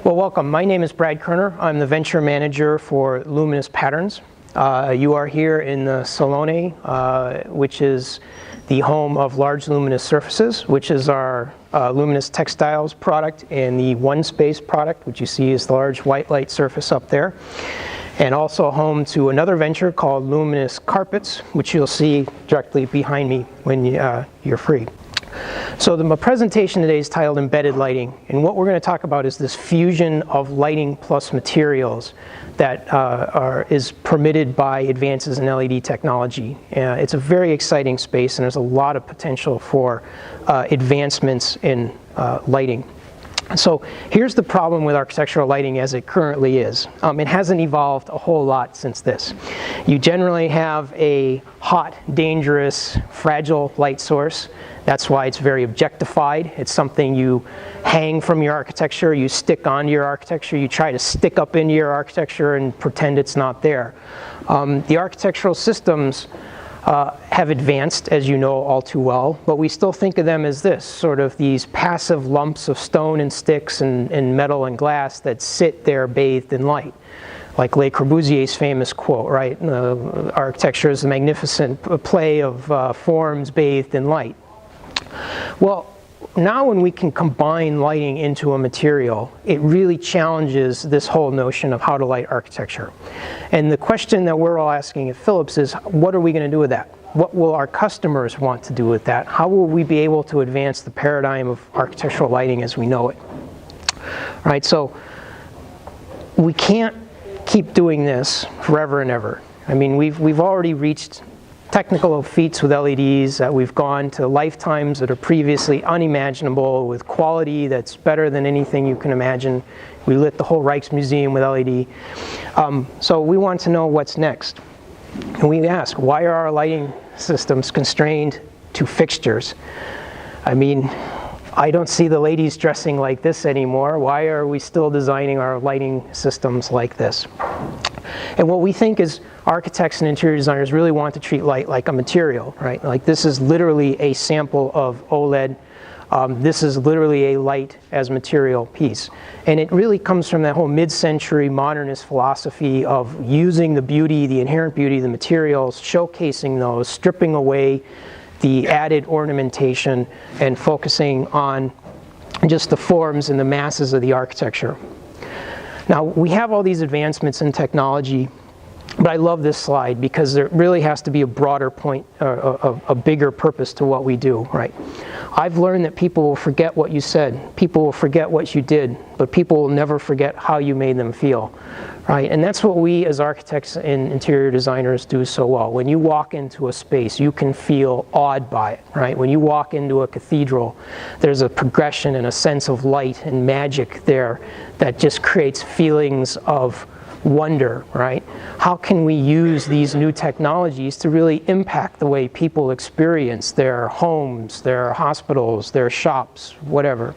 Well, welcome. My name is Brad Koerner. I'm the venture manager for Luminous Patterns. You are here in the Salone, which is the home of Large Luminous Surfaces, which is our luminous textiles product, and the One Space product, which you see is the large white light surface up there. And also home to another venture called Luminous Carpets, which you'll see directly behind me when you're free. So my presentation today is titled Embedded Lighting, and what we're going to talk about is this fusion of lighting plus materials that is permitted by advances in LED technology. It's a very exciting space, and there's a lot of potential for advancements in lighting. So here's the problem with architectural lighting as it currently is. It hasn't evolved a whole lot since this. You generally have a hot, dangerous, fragile light source. That's why it's very objectified. It's something you hang from your architecture, you stick onto your architecture, you try to stick up into your architecture and pretend it's not there. The architectural systems have advanced, as you know all too well, but we still think of them as this, sort of these passive lumps of stone and sticks and metal and glass that sit there bathed in light. Like Le Corbusier's famous quote, right? Architecture is a magnificent play of forms bathed in light. Well, now when we can combine lighting into a material, it really challenges this whole notion of how to light architecture. And the question that we're all asking at Philips is, what are we going to do with that? What will our customers want to do with that? How will we be able to advance the paradigm of architectural lighting as we know it? All right, so we can't keep doing this forever and ever. I mean, we've already reached technical feats with LEDs. We've gone to lifetimes that are previously unimaginable with quality that's better than anything you can imagine. We lit the whole Rijksmuseum with LED. So we want to know what's next. And we ask, why are our lighting systems constrained to fixtures? I mean, I don't see the ladies dressing like this anymore. Why are we still designing our lighting systems like this? And what we think is architects and interior designers really want to treat light like a material, right? Like this is literally a sample of OLED. This is literally a light as material piece. And it really comes from that whole mid-century modernist philosophy of using the beauty, the inherent beauty of the materials, showcasing those, stripping away the added ornamentation, and focusing on just the forms and the masses of the architecture. Now, we have all these advancements in technology, but I love this slide because there really has to be a broader point, a bigger purpose to what we do, right? I've learned that people will forget what you said, people will forget what you did, but people will never forget how you made them feel, right? And that's what we as architects and interior designers do so well. When you walk into a space, you can feel awed by it, right? When you walk into a cathedral, there's a progression and a sense of light and magic there that just creates feelings of wonder, right? How can we use these new technologies to really impact the way people experience their homes, their hospitals, their shops, whatever?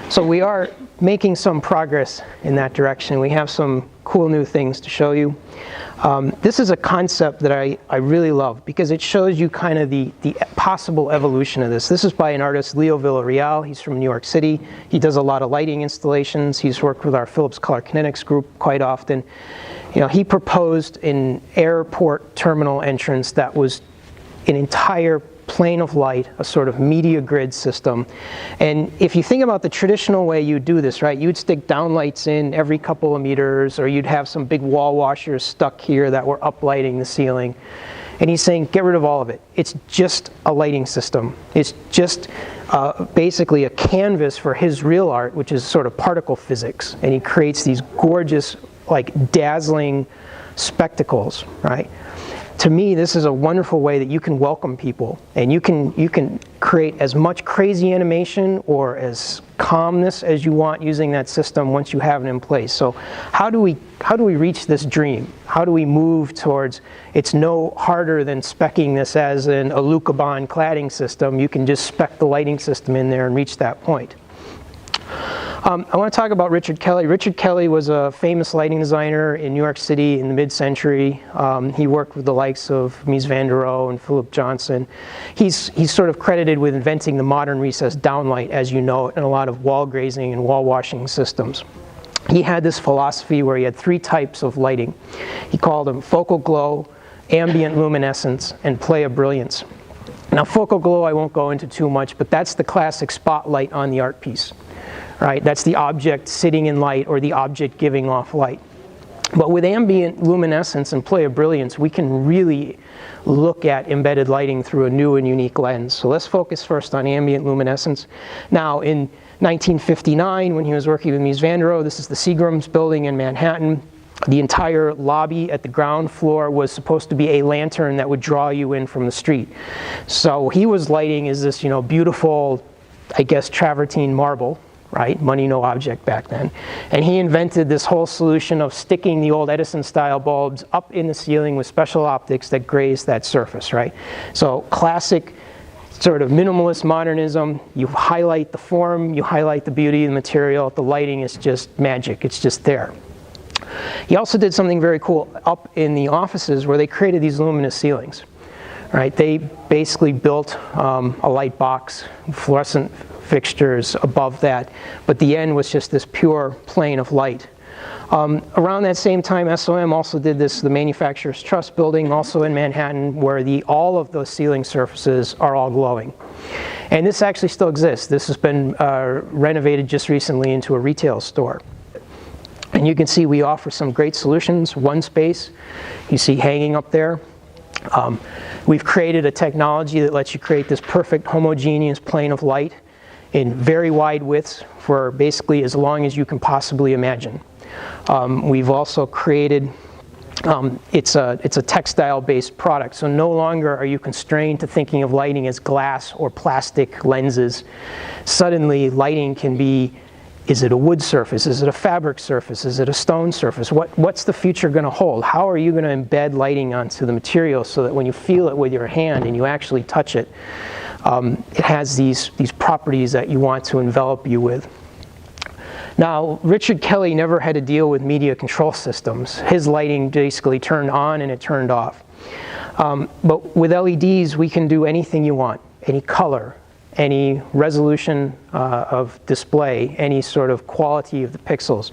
So we are making some progress in that direction. We have some cool new things to show you. This is a concept that I really love because it shows you kind of the possible evolution of this. This is by an artist, Leo Villareal. He's from New York City. He does a lot of lighting installations. He's worked with our Philips Color Kinetics group quite often. You know, he proposed an airport terminal entrance that was an entire plane of light, a sort of media grid system. And if you think about the traditional way you do this, right, you'd stick downlights in every couple of meters, or you'd have some big wall washers stuck here that were uplighting the ceiling. And he's saying, get rid of all of it. It's just a lighting system. It's just basically a canvas for his real art, which is sort of particle physics. And he creates these gorgeous, like dazzling spectacles, right? To me, this is a wonderful way that you can welcome people, and you can create as much crazy animation or as calmness as you want using that system once you have it in place. So how do we reach this dream? How do we move towards, it's no harder than speccing this as an Alucobond cladding system. You can just spec the lighting system in there and reach that point. I want to talk about Richard Kelly. Richard Kelly was a famous lighting designer in New York City in the mid-century. He worked with the likes of Mies van der Rohe and Philip Johnson. He's sort of credited with inventing the modern recessed downlight, as you know, and a lot of wall grazing and wall washing systems. He had this philosophy where he had three types of lighting. He called them focal glow, ambient luminescence, and play of brilliance. Now, focal glow I won't go into too much, but that's the classic spotlight on the art piece. Right? That's the object sitting in light or the object giving off light. But with ambient luminescence and play of brilliance, we can really look at embedded lighting through a new and unique lens. So let's focus first on ambient luminescence. Now, in 1959, when he was working with Mies van der Rohe, this is the Seagram's building in Manhattan. The entire lobby at the ground floor was supposed to be a lantern that would draw you in from the street. So he was lighting as this, beautiful, I guess, travertine marble. Right? Money, no object back then. And he invented this whole solution of sticking the old Edison-style bulbs up in the ceiling with special optics that graze that surface, right? So classic sort of minimalist modernism. You highlight the form, you highlight the beauty of the material. The lighting is just magic. It's just there. He also did something very cool up in the offices where they created these luminous ceilings. Right? They basically built a light box, fluorescent fixtures above that, but the end was just this pure plane of light. Around that same time, SOM also did this, the Manufacturers Trust building, also in Manhattan, where all of those ceiling surfaces are all glowing. And this actually still exists. This has been renovated just recently into a retail store. And you can see we offer some great solutions. One space, you see hanging up there. We've created a technology that lets you create this perfect homogeneous plane of light in very wide widths for basically as long as you can possibly imagine. We've also created, it's a textile-based product, so no longer are you constrained to thinking of lighting as glass or plastic lenses. Suddenly, lighting can be, is it a wood surface? Is it a fabric surface? Is it a stone surface? What's the future going to hold? How are you going to embed lighting onto the material so that when you feel it with your hand and you actually touch it, it has these properties that you want to envelop you with. Now, Richard Kelly never had to deal with media control systems. His lighting basically turned on and it turned off. But with LEDs, we can do anything you want, any color, any resolution of display, any sort of quality of the pixels.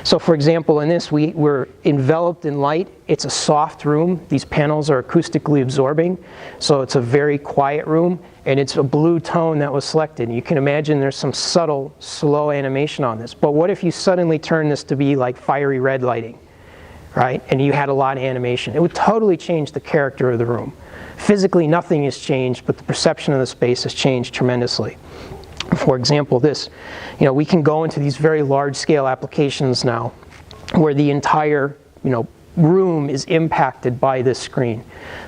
So for example, in this, we're enveloped in light. It's a soft room. These panels are acoustically absorbing, so it's a very quiet room, and it's a blue tone that was selected. You can imagine there's some subtle, slow animation on this. But what if you suddenly turn this to be like fiery red lighting, right? And you had a lot of animation. It would totally change the character of the room. Physically, nothing has changed, but the perception of the space has changed tremendously. For example, this, we can go into these very large-scale applications now where the entire, room is impacted by this screen.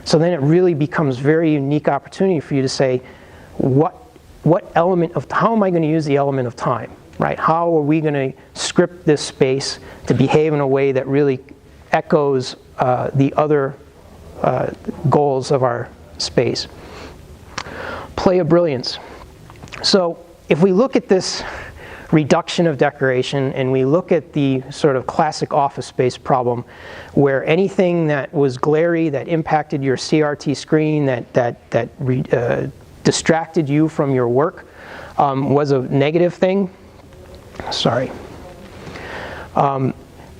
So then it really becomes a very unique opportunity for you to say, what element of, how am I going to use the element of time, right? How are we going to script this space to behave in a way that really echoes the other goals of our space? Play of brilliance. So if we look at this reduction of decoration and we look at the sort of classic office space problem where anything that was glary, that impacted your CRT screen, that distracted you from your work was a negative thing. Sorry.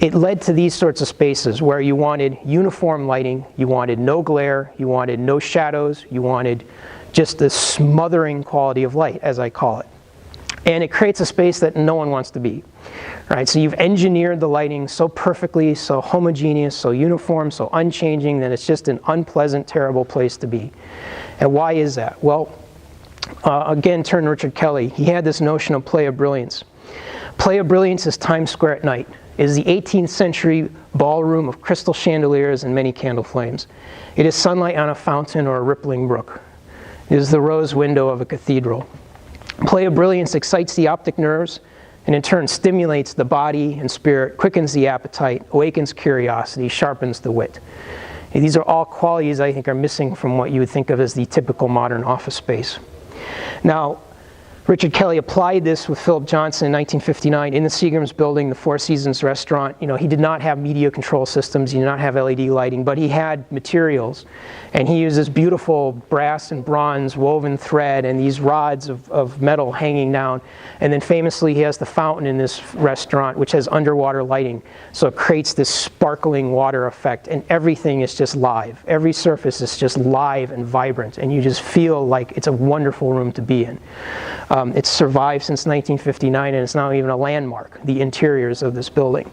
It led to these sorts of spaces where you wanted uniform lighting, you wanted no glare, you wanted no shadows, you wanted just this smothering quality of light, as I call it. And it creates a space that no one wants to be. Right? So you've engineered the lighting so perfectly, so homogeneous, so uniform, so unchanging that it's just an unpleasant, terrible place to be. And why is that? Well, again, turn to Richard Kelly. He had this notion of play of brilliance. Play of brilliance is Times Square at night. It is the 18th century ballroom of crystal chandeliers and many candle flames. It is sunlight on a fountain or a rippling brook. It is the rose window of a cathedral. Play of brilliance excites the optic nerves and in turn stimulates the body and spirit, quickens the appetite, awakens curiosity, sharpens the wit. And these are all qualities I think are missing from what you would think of as the typical modern office space. Now, Richard Kelly applied this with Philip Johnson in 1959 in the Seagram's building, the Four Seasons restaurant. You know, he did not have media control systems, he did not have LED lighting, but he had materials. And he used this beautiful brass and bronze woven thread and these rods of metal hanging down. And then famously, he has the fountain in this restaurant, which has underwater lighting. So it creates this sparkling water effect, and everything is just live. Every surface is just live and vibrant, and you just feel like it's a wonderful room to be in. It's survived since 1959, and it's now even a landmark, the interiors of this building.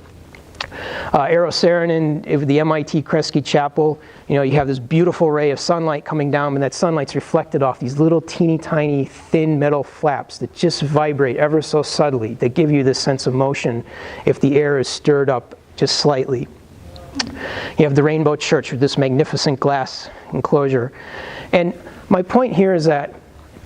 Eero Saarinen, the MIT Kresge Chapel, you know, you have this beautiful ray of sunlight coming down, and that sunlight's reflected off these little teeny tiny thin metal flaps that just vibrate ever so subtly, that give you this sense of motion if the air is stirred up just slightly. You have the Rainbow Church with this magnificent glass enclosure. And my point here is that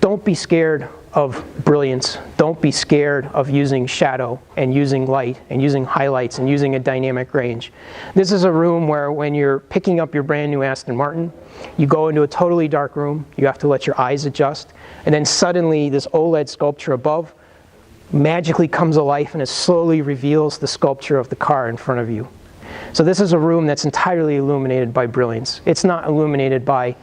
don't be scared of brilliance. Don't be scared of using shadow and using light and using highlights and using a dynamic range. This is a room where when you're picking up your brand new Aston Martin, you go into a totally dark room, you have to let your eyes adjust, and then suddenly this OLED sculpture above magically comes alive and it slowly reveals the sculpture of the car in front of you. So this is a room that's entirely illuminated by brilliance. It's not illuminated by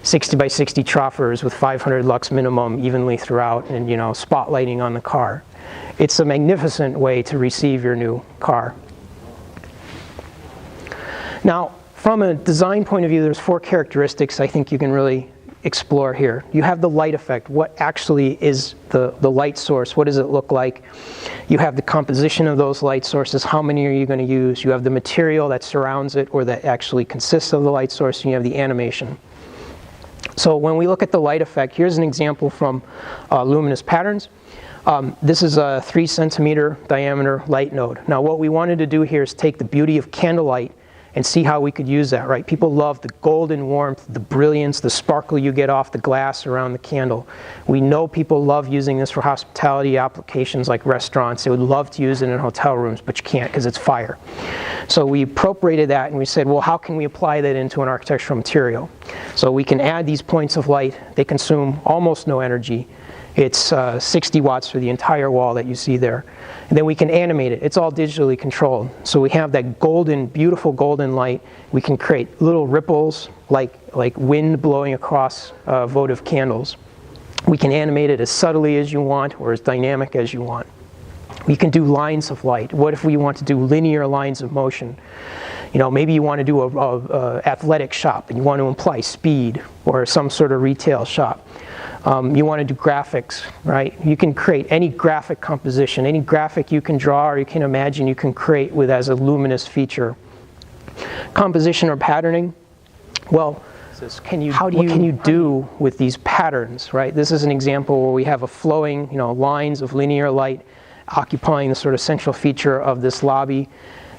60 by 60 troffers with 500 lux minimum evenly throughout and, you know, spotlighting on the car. It's a magnificent way to receive your new car. Now, from a design point of view, there's 4 characteristics I think you can really explore here. You have the light effect. What actually is the light source? What does it look like? You have the composition of those light sources. How many are you going to use? You have the material that surrounds it or that actually consists of the light source, and you have the animation. So when we look at the light effect, here's an example from Luminous Patterns. This is a 3 centimeter diameter light node. Now what we wanted to do here is take the beauty of candlelight and see how we could use that, right? People love the golden warmth, the brilliance, the sparkle you get off the glass around the candle. We know people love using this for hospitality applications like restaurants. They would love to use it in hotel rooms, but you can't because it's fire. So we appropriated that and we said, well, how can we apply that into an architectural material? So we can add these points of light. They consume almost no energy. It's 60 watts for the entire wall that you see there. And then we can animate it. It's all digitally controlled. So we have that golden, beautiful golden light. We can create little ripples like wind blowing across votive candles. We can animate it as subtly as you want or as dynamic as you want. We can do lines of light. What if we want to do linear lines of motion? You know, maybe you want to do a athletic shop and you want to imply speed, or some sort of retail shop. You want to do graphics, right? You can create any graphic composition, any graphic you can draw or you can imagine you can create with as a luminous feature. Composition or patterning, well, what can you do with these patterns, right? This is an example where we have a flowing, you know, lines of linear light occupying the sort of central feature of this lobby.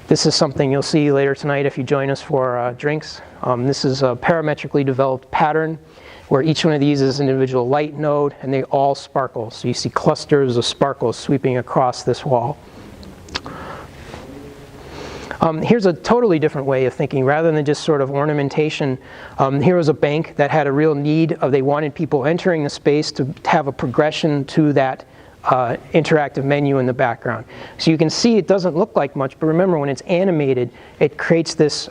This is something you'll see later tonight if you join us for drinks. This is a parametrically developed pattern where each one of these is an individual light node and they all sparkle. So you see clusters of sparkles sweeping across this wall. Here's a totally different way of thinking. Rather than just sort of ornamentation, here was a bank that had a real need of, they wanted people entering the space to have a progression to that interactive menu in the background. So you can see it doesn't look like much, but remember when it's animated, it creates this,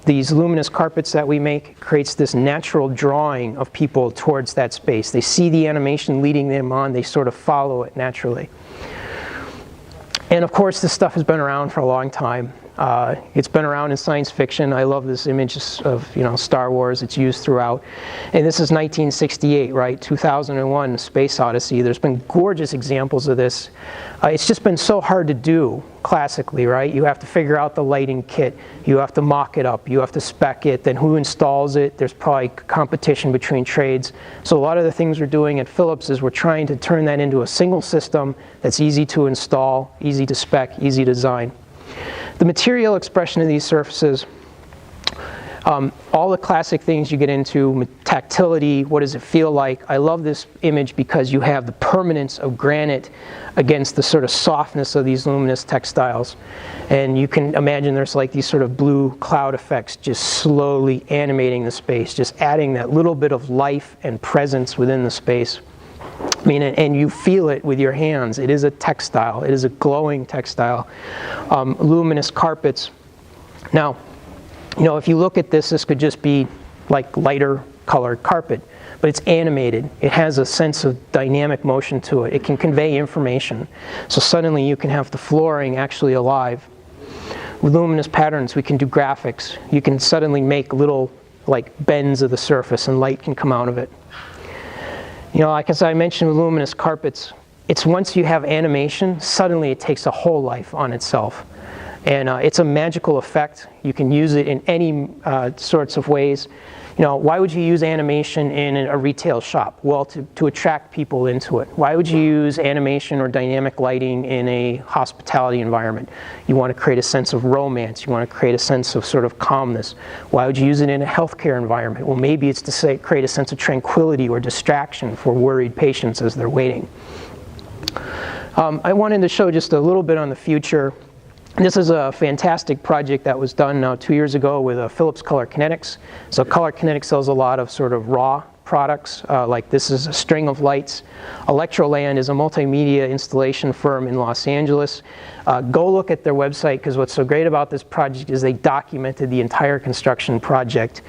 these luminous carpets that we make, creates this natural drawing of people towards that space. They see the animation leading them on, they sort of follow it naturally. And of course this stuff has been around for a long time. It's been around in science fiction. I love this image of, you know, Star Wars. It's used throughout. And this is 1968, right? 2001, Space Odyssey. There's been gorgeous examples of this. It's just been so hard to do classically, right? You have to figure out the lighting kit. You have to mock it up. You have to spec it. Then who installs it? There's probably competition between trades. So a lot of the things we're doing at Philips is we're trying to turn that into a single system that's easy to install, easy to spec, easy to design. The material expression of these surfaces, all the classic things you get into, tactility, what does it feel like? I love this image because you have the permanence of granite against the sort of softness of these luminous textiles. And you can imagine there's like these sort of blue cloud effects just slowly animating the space, just adding that little bit of life and presence within the space. I mean, and you feel it with your hands. It is a textile. It is a glowing textile. Luminous carpets. Now, if you look at this, this could just be like lighter colored carpet, but it's animated. It has a sense of dynamic motion to it. It can convey information. So suddenly you can have the flooring actually alive. With luminous patterns, we can do graphics. You can suddenly make little like bends of the surface and light can come out of it. Like as I mentioned with luminous carpets, it's once you have animation, suddenly it takes a whole life on itself. And it's a magical effect. You can use it in any sorts of ways. Why would you use animation in a retail shop? Well, to attract people into it. Why would you use animation or dynamic lighting in a hospitality environment? You want to create a sense of romance. You want to create a sense of sort of calmness. Why would you use it in a healthcare environment? Well, maybe it's to create a sense of tranquility or distraction for worried patients as they're waiting. I wanted to show just a little bit on the future. This is a fantastic project that was done now 2 years ago with Philips Color Kinetics. So Color Kinetics sells a lot of sort of raw products, like this is a string of lights. Electroland is a multimedia installation firm in Los Angeles. Go look at their website, because what's so great about this project is they documented the entire construction project.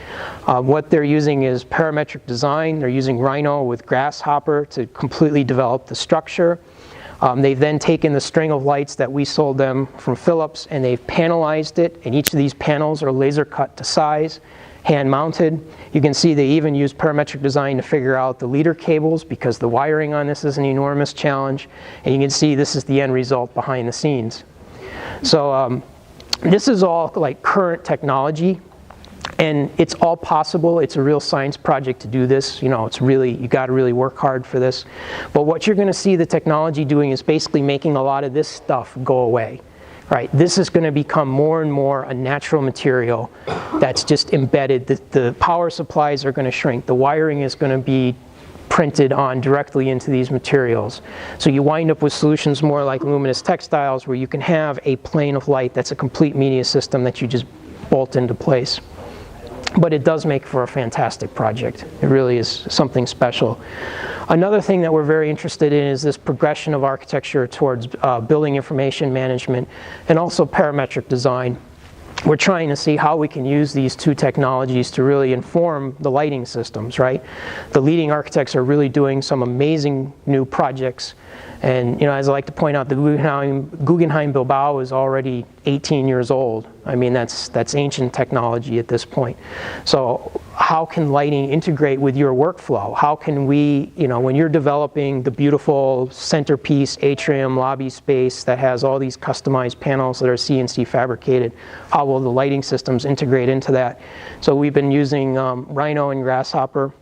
What they're using is parametric design. They're using Rhino with Grasshopper to completely develop the structure. They've then taken the string of lights that we sold them from Philips and they've panelized it, and each of these panels are laser cut to size, hand mounted. You can see they even use parametric design to figure out the leader cables, because the wiring on this is an enormous challenge, and you can see this is the end result behind the scenes. So this is all like current technology. And it's all possible. It's a real science project to do this. It's really, you got to really work hard for this. But what you're going to see the technology doing is basically making a lot of this stuff go away. Right? This is going to become more and more a natural material that's just embedded. The power supplies are going to shrink. The wiring is going to be printed on directly into these materials. So you wind up with solutions more like luminous textiles, where you can have a plane of light that's a complete media system that you just bolt into place. But it does make for a fantastic project. It really is something special. Another thing that we're very interested in is this progression of architecture towards building information management and also parametric design. We're trying to see how we can use these two technologies to really inform the lighting systems, right? The leading architects are really doing some amazing new projects. And as I like to point out, the Guggenheim Bilbao is already 18 years old. I mean, that's ancient technology at this point. So how can lighting integrate with your workflow? How can we, when you're developing the beautiful centerpiece, atrium, lobby space that has all these customized panels that are CNC fabricated, how will the lighting systems integrate into that? So we've been using Rhino and Grasshopper.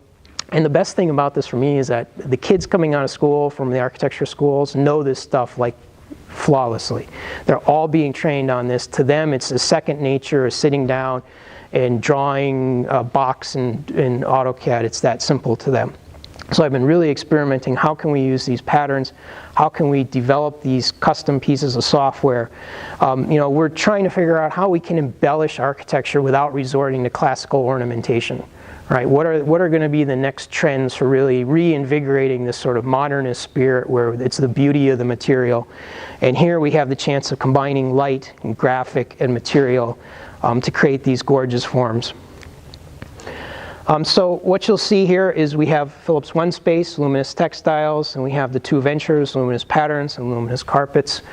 And the best thing about this for me is that the kids coming out of school from the architecture schools know this stuff like flawlessly. They're all being trained on this. To them, it's a second nature, sitting down and drawing a box in AutoCAD. It's that simple to them. So I've been really experimenting. How can we use these patterns? How can we develop these custom pieces of software? We're trying to figure out how we can embellish architecture without resorting to classical ornamentation. Right? What are going to be the next trends for really reinvigorating this sort of modernist spirit where it's the beauty of the material? And here we have the chance of combining light and graphic and material to create these gorgeous forms. So what you'll see here is we have Philips One Space, Luminous Textiles, and we have the two ventures, Luminous Patterns and Luminous Carpets.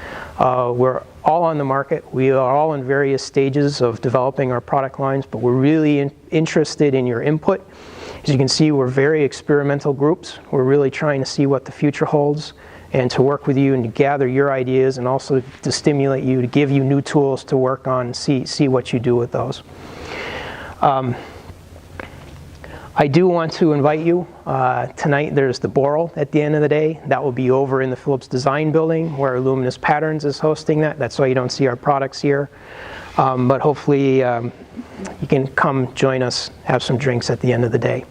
We're all on the market. We are all in various stages of developing our product lines, but we're really interested in your input. As you can see, we're very experimental groups. We're really trying to see what the future holds and to work with you and to gather your ideas and also to stimulate you, to give you new tools to work on and see what you do with those. I do want to invite you. Tonight there's the Boral at the end of the day. That will be over in the Philips Design Building where Luminous Patterns is hosting that. That's why you don't see our products here. But hopefully you can come join us, have some drinks at the end of the day.